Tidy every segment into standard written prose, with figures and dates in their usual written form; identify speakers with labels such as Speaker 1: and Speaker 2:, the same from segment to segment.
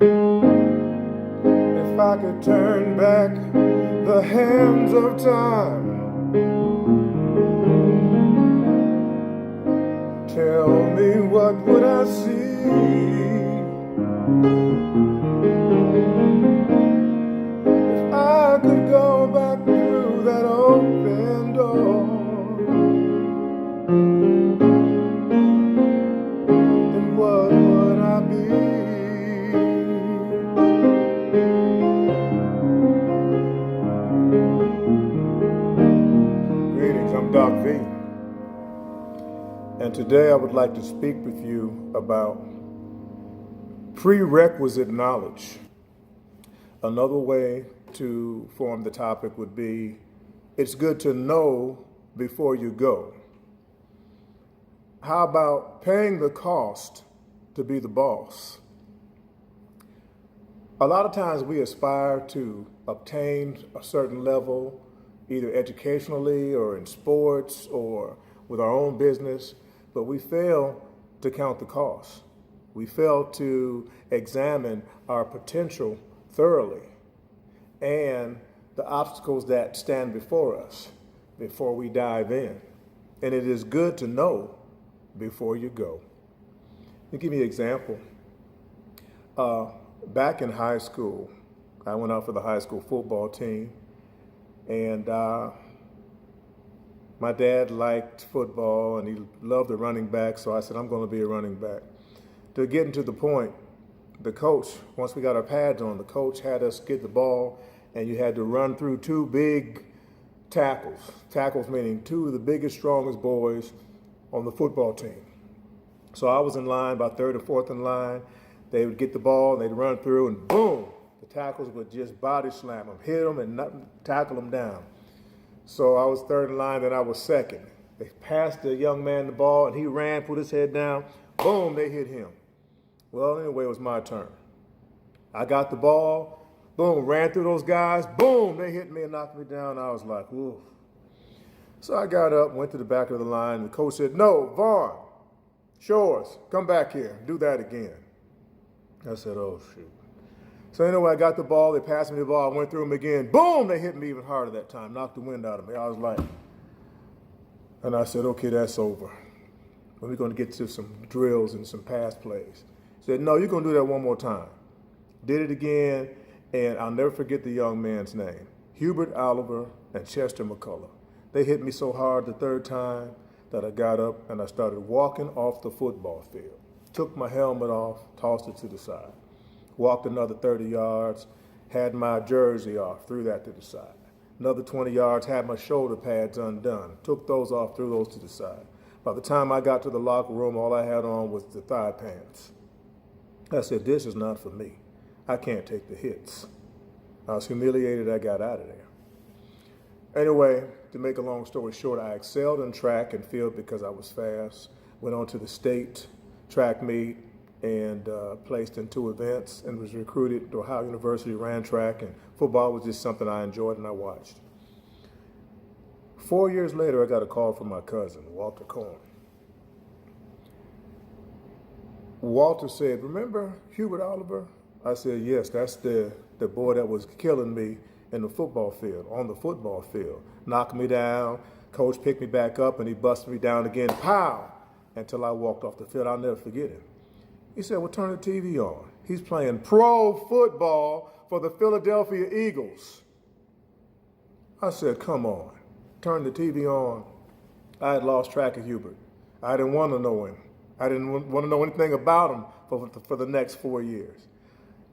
Speaker 1: If I could turn back the hands of time, tell me what would I see? If I could go back through that open door, then what would I be? Greetings, I'm Doc V, and today I would like to speak with you about prerequisite knowledge. Another way to form the topic would be, it's good to know before you go. How about paying the cost to be the boss? A lot of times we aspire to obtain a certain level, either educationally or in sports or with our own business, but we fail to count the cost. We fail to examine our potential thoroughly and the obstacles that stand before us before we dive in. And it is good to know before you go. Let me give you an example. Back in high school, I went out for the high school football team, and my dad liked football and he loved the running back, so I said, I'm going to be a running back. To get into the point, the coach, once we got our pads on, the coach had us get the ball, and you had to run through two big tackles. Tackles meaning two of the biggest, strongest boys on the football team. So I was in line, about third or fourth in line. They would get the ball, and they'd run through, and boom, the tackles would just body slam them, hit them, and tackle them down. So I was third in line, then I was second. They passed the young man the ball, and he ran, put his head down, boom, they hit him. Well, anyway, it was my turn. I got the ball, boom, ran through those guys, boom, they hit me and knocked me down. I was like, ooh. So I got up, went to the back of the line, and the coach said, no, Vaughn, Shores, come back here, do that again. I said, oh, shoot. So anyway, I got the ball, they passed me the ball, I went through them again, boom, they hit me even harder that time, knocked the wind out of me. I was like, and I said, okay, that's over. We're going to get to some drills and some pass plays. He said, no, you're going to do that one more time. Did it again, and I'll never forget the young man's name, Hubert Oliver and Chester McCullough. They hit me so hard the third time that I got up and I started walking off the football field. Took my helmet off, tossed it to the side. Walked another 30 yards, had my jersey off, threw that to the side. Another 20 yards, had my shoulder pads undone, took those off, threw those to the side. By the time I got to the locker room, all I had on was the thigh pants. I said, this is not for me. I can't take the hits. I was humiliated, I got out of there. Anyway, to make a long story short, I excelled in track and field because I was fast. Went on to the state track meet and placed in 2 events and was recruited to Ohio University, ran track, and football was just something I enjoyed and I watched. 4 years later, I got a call from my cousin, Walter Cohen. Walter said, remember Hubert Oliver? I said, yes, that's the boy that was killing me in the football field, on the football field. Knocked me down, coach picked me back up, and he busted me down again, pow, until I walked off the field. I'll never forget him. He said, well, turn the TV on. He's playing pro football for the Philadelphia Eagles. I said, come on. Turn the TV on. I had lost track of Hubert. I didn't want to know him. I didn't want to know anything about him for the next 4 years.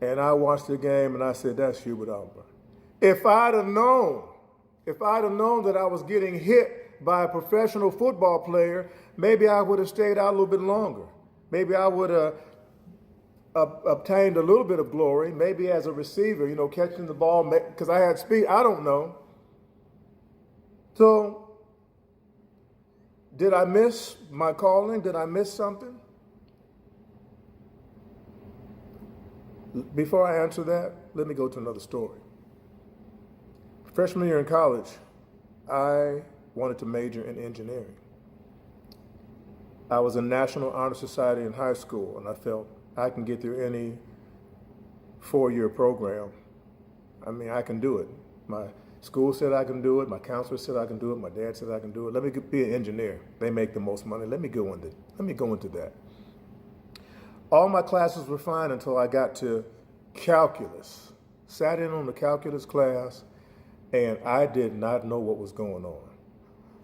Speaker 1: And I watched the game and I said, that's Hubert Oliver. If I'd have known that I was getting hit by a professional football player, maybe I would have stayed out a little bit longer. Maybe I would have obtained a little bit of glory, maybe as a receiver, catching the ball because I had speed. I don't know. So, did I miss my calling? Did I miss something? Before I answer that, let me go to another story. Freshman year in college, I wanted to major in engineering. I was in National Honor Society in high school, and I felt I can get through any 4-year program. I mean, I can do it. My school said I can do it. My counselor said I can do it. My dad said I can do it. Let me be an engineer. They make the most money. Let me go into that. All my classes were fine until I got to calculus. Sat in on the calculus class, and I did not know what was going on.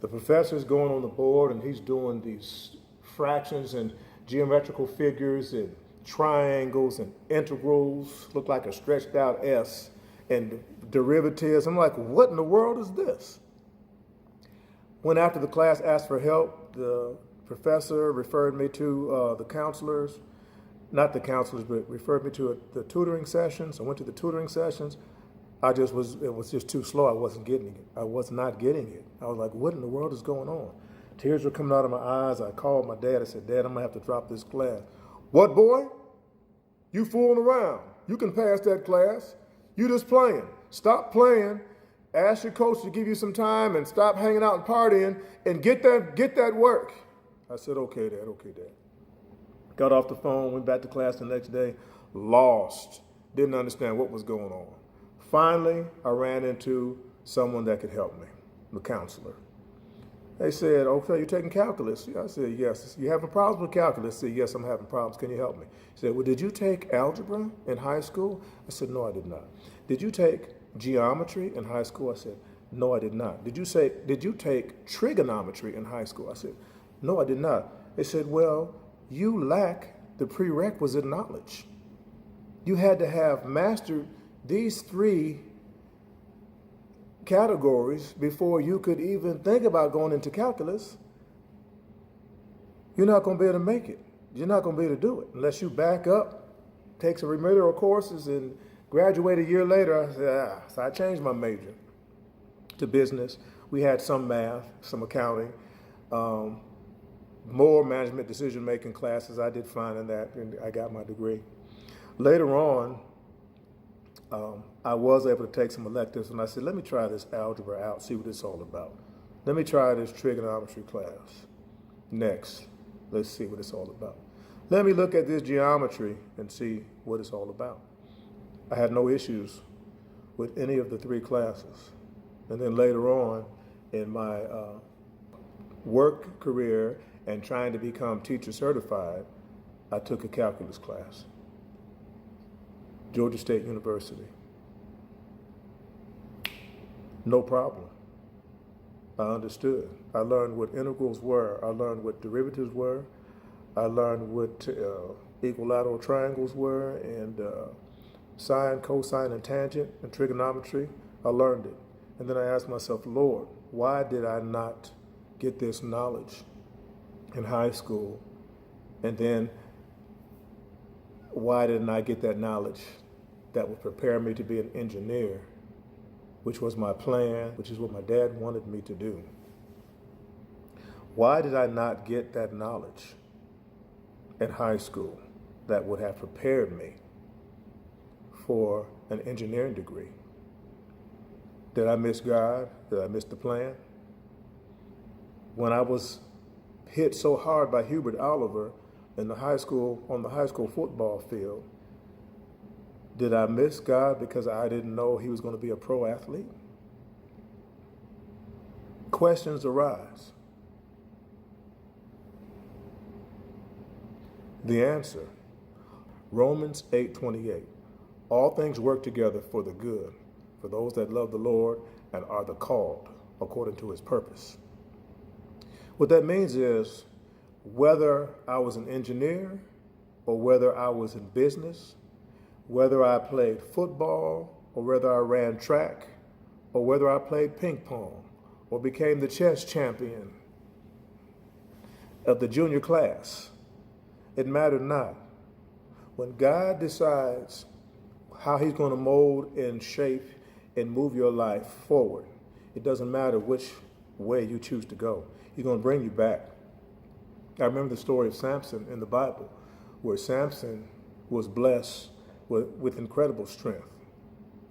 Speaker 1: The professor's going on the board, and he's doing these fractions and geometrical figures and triangles and integrals, look like a stretched out S, and derivatives. I'm like, what in the world is this? When after the class asked for help, the professor referred me to the counselors, not the counselors, but referred me to the tutoring sessions. I went to the tutoring sessions. It was just too slow. I wasn't getting it. I was not getting it. I was like, what in the world is going on? Tears were coming out of my eyes. I called my dad. I said, Dad, I'm going to have to drop this class. What, boy? You fooling around. You can pass that class. You just playing. Stop playing. Ask your coach to give you some time and stop hanging out and partying and get that work. I said, okay, Dad. Got off the phone, went back to class the next day, lost. Didn't understand what was going on. Finally, I ran into someone that could help me, the counselor. They said, okay, you're taking calculus. I said, yes. You having problems with calculus? I said, yes, I'm having problems. Can you help me? He said, well, did you take algebra in high school? I said, no, I did not. Did you take geometry in high school? I said, no, I did not. Did you take trigonometry in high school? I said, no, I did not. They said, well, you lack the prerequisite knowledge. You had to have mastered these 3 categories before you could even think about going into calculus. You're not going to be able to make it. You're not going to be able to do it unless you back up, take some remedial courses, and graduate a year later. I said, so I changed my major to business. We had some math, some accounting, more management decision-making classes. I did fine in that, and I got my degree. Later on, I was able to take some electives, and I said, let me try this algebra out, see what it's all about. Let me try this trigonometry class. Next, let's see what it's all about. Let me look at this geometry and see what it's all about. I had no issues with any of the 3 classes. And then later on in my work career and trying to become teacher certified, I took a calculus class. Georgia State University. No problem. I understood. I learned what integrals were. I learned what derivatives were. I learned what equilateral triangles were, and sine, cosine, and tangent, and trigonometry. I learned it. And then I asked myself, Lord, why did I not get this knowledge in high school? And then why didn't I get that knowledge that would prepare me to be an engineer, which was my plan, which is what my dad wanted me to do? Why did I not get that knowledge in high school that would have prepared me for an engineering degree? Did I miss God? Did I miss the plan? When I was hit so hard by Hubert Oliver on the high school football field, did I miss God because I didn't know he was going to be a pro athlete? Questions arise. The answer, Romans 8:28. All things work together for the good, for those that love the Lord and are the called according to his purpose. What that means is, whether I was an engineer or whether I was in business, whether I played football or whether I ran track or whether I played ping pong or became the chess champion of the junior class, it mattered not. When God decides how he's going to mold and shape and move your life forward, it doesn't matter which way you choose to go. He's going to bring you back. I remember the story of Samson in the Bible, where Samson was blessed with incredible strength,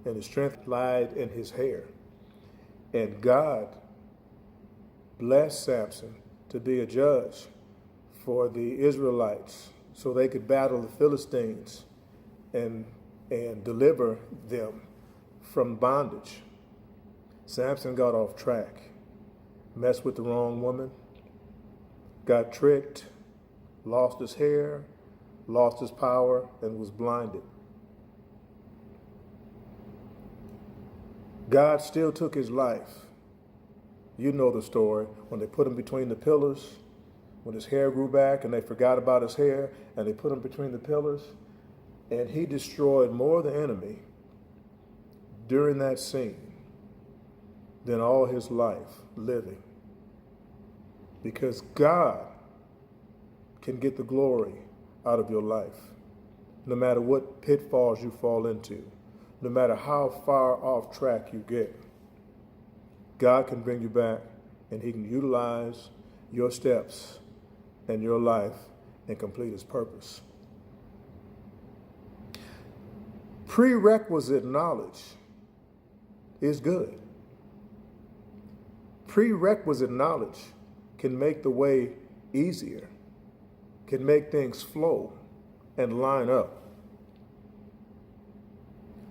Speaker 1: and his strength lied in his hair. And God blessed Samson to be a judge for the Israelites so they could battle the Philistines and and deliver them from bondage. Samson got off track, messed with the wrong woman, got tricked, lost his hair, lost his power, and was blinded. God still took his life. You know the story. When they put him between the pillars, when his hair grew back and they forgot about his hair and they put him between the pillars, and he destroyed more of the enemy during that scene than all his life living. Because God can get the glory out of your life, no matter what pitfalls you fall into, no matter how far off track you get. God can bring you back, and he can utilize your steps and your life and complete his purpose. Prerequisite knowledge is good. Prerequisite knowledge can make the way easier, can make things flow and line up.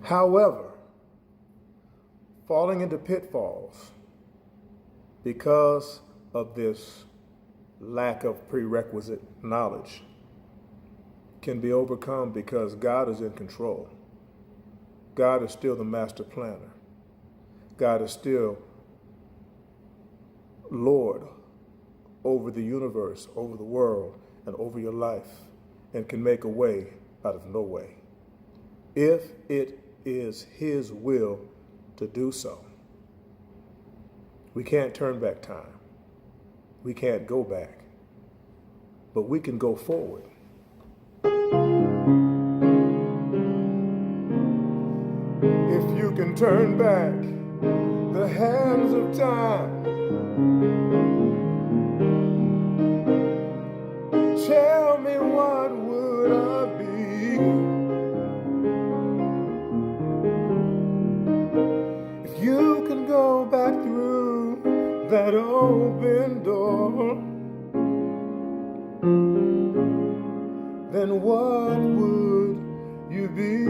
Speaker 1: However, falling into pitfalls because of this lack of prerequisite knowledge can be overcome because God is in control. God is still the master planner. God is still Lord over the universe, over the world, and over your life, and can make a way out of no way, if it is his will to do so. We can't turn back time. We can't go back, but we can go forward. If you can turn back the hands of time, tell me what would I be? If you can go back through that open door, then what would you be?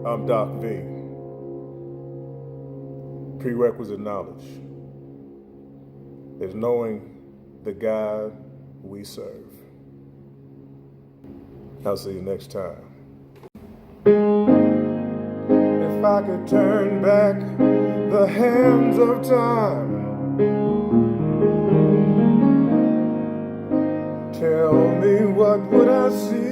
Speaker 1: I'm Doc V. Prerequisite knowledge is knowing the God we serve. I'll see you next time. If I could turn back the hands of time, tell me what would I see?